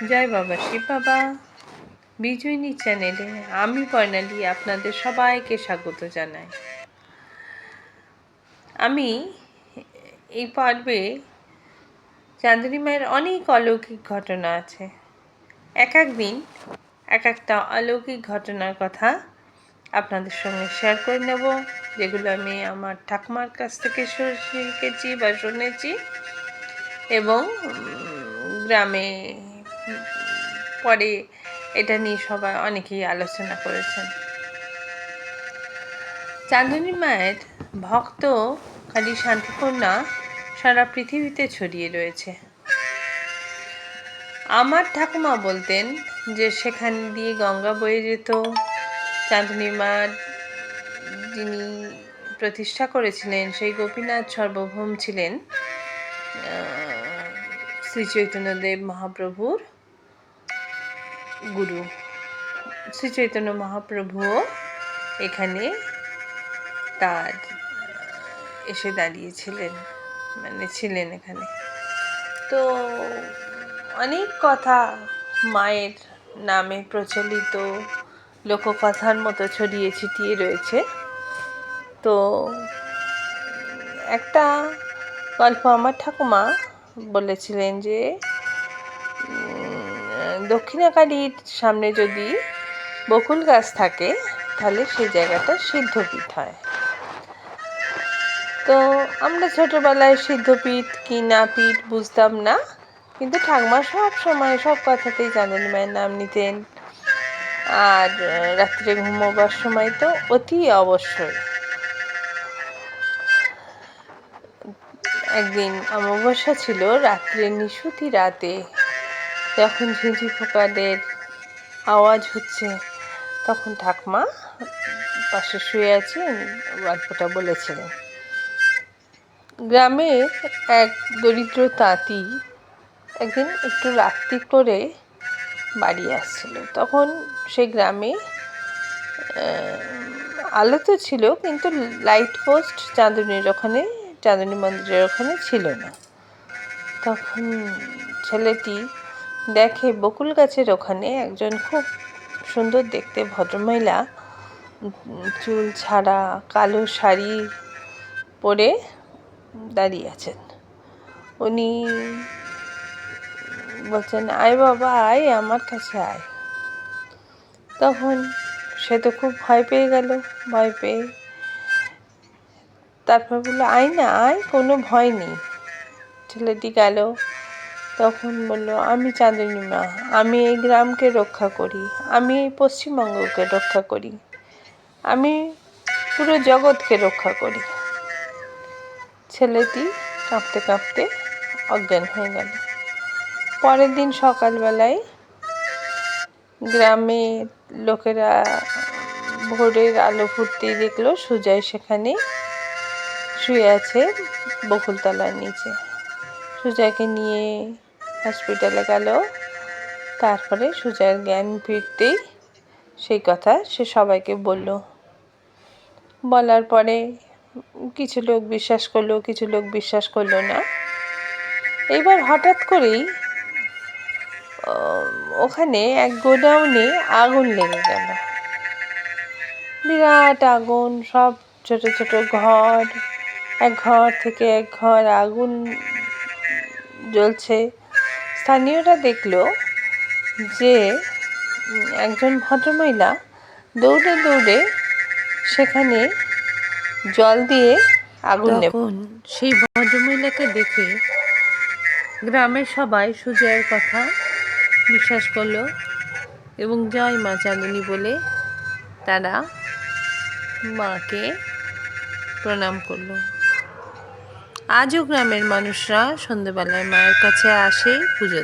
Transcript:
জয় বাবা শিব বাবা। বিজয়িনী চ্যানেলে আমি বর্ণালী আপনাদের সবাইকে স্বাগত জানাই। আমি এই পর্বে চাঁদনী মায়ের অনেক অলৌকিক ঘটনা আছে। এক দিন এক একটা অলৌকিক ঘটনার কথা আপনাদের সঙ্গে শেয়ার করে নেব, যেগুলো আমি আমার ঠাকুমার কাছ থেকে শিখেছি বা শুনেছি, এবং গ্রামে পরে এটা নিয়ে সবাই অনেকেই আলোচনা করেছেন। চাঁদনী মায়ের ভক্ত খালি শান্তিপুর না, সারা পৃথিবীতে ছড়িয়ে রয়েছে। আমার ঠাকুমা বলতেন যে সেখান দিয়ে গঙ্গা বয়ে যেত। চাঁদনী মা যিনি প্রতিষ্ঠা করেছিলেন সেই গোপীনাথ সর্বভৌম ছিলেন শ্রী চৈতন্যদেব মহাপ্রভুর গুরু। শ্রী চৈতন্য মহাপ্রভুও এখানে তার এসে দাঁড়িয়েছিলেন, মানে ছিলেন এখানে। তো অনেক কথা মায়ের নামে প্রচলিত লোককথার মতো ছড়িয়ে ছিটিয়ে রয়েছে। তো একটা গল্প আমার ঠাকুমা বলেছিলেন যে দক্ষিণাকালীর সামনে যদি বকুল গাছ থাকে তাহলে সেই জায়গাটা সিদ্ধপীঠ হয়। তো আমরা ছোটবেলায় সিদ্ধপীঠ কি না পীঠ বুঝতাম না, কিন্তু ঠাকুমা সব সময় সব কথাতেই চাঁদনী মায়ের নাম নিতেন। আর রাত্রে ঘুমোবার সময় তো অতি অবশ্যই। একদিন অমাবস্যা ছিল, রাত্রে নিশুতি রাতে যখন ঝিঁঝি পোকাদের আওয়াজ হচ্ছে, তখন ঠাকুমা পাশে শুয়ে আছে, গল্পটা বলেছিলেন। গ্রামের এক দরিদ্র তাঁতি একদিন একটু রাত্রি করে বাড়ি আসছিল। তখন সেই গ্রামে আলো তো ছিল, কিন্তু লাইট পোস্ট চাঁদনী মন্দিরের ওখানে ছিল না। তখন ছেলেটি দেখে বকুল গাছের ওখানে একজন খুব সুন্দর দেখতে ভদ্রমহিলা, চুল ছাড়া, কালো শাড়ি পরে দাঁড়িয়ে আছেন। উনি বলছেন, আয় বাবা আয়, আমার কাছে আয়। তখন সে তো খুব ভয় পেয়ে গেল। ভয় পেয়ে তারপর বললো, আয় না আয়, কোনো ভয় নেই। ছেলেটি গেল। তখন বলল, আমি চাঁদনী মা, আমি এই গ্রামকে রক্ষা করি, আমি এই পশ্চিমবঙ্গকে রক্ষা করি, আমি পুরো জগৎকে রক্ষা করি। ছেলেটি কাঁপতে কাঁপতে অজ্ঞান হয়ে গেল। পরের দিন সকালবেলায় গ্রামের লোকেরা ভোরের আলো ফুটতেই দেখলো সুজয় সেখানে শুয়ে আছে বকুলতলার নিচে। সুজয়কে নিয়ে হসপিটালে গেল। তারপরে সুজয়ের জ্ঞান ফিরতেই সেই কথা সে সবাইকে বলল। বলার পরে কিছু লোক বিশ্বাস করলো, কিছু লোক বিশ্বাস করলো না। এইবার হঠাৎ করেই ওখানে এক গোডাউনে আগুন লেগে গেল। বিরাট আগুন, সব ছোট ছোট ঘর, এক ঘর থেকে এক ঘর আগুন জ্বলছে। স্থানীয়রা দেখলো যে একজন ভদ্রমহিলা দৌড়ে দৌড়ে সেখানে জল দিয়ে আগুন নেভান। সেই ভদ্রমহিলাকে দেখে গ্রামের সবাই সুজয়ের কথা বিশ্বাস করলো এবং জয় মা চাঁদনী বলে তারা মাকে প্রণাম করলো। আজও গ্রামের মানুষরা সন্ধ্যেবেলায় মায়ের কাছে আসে, পুজো দেয়।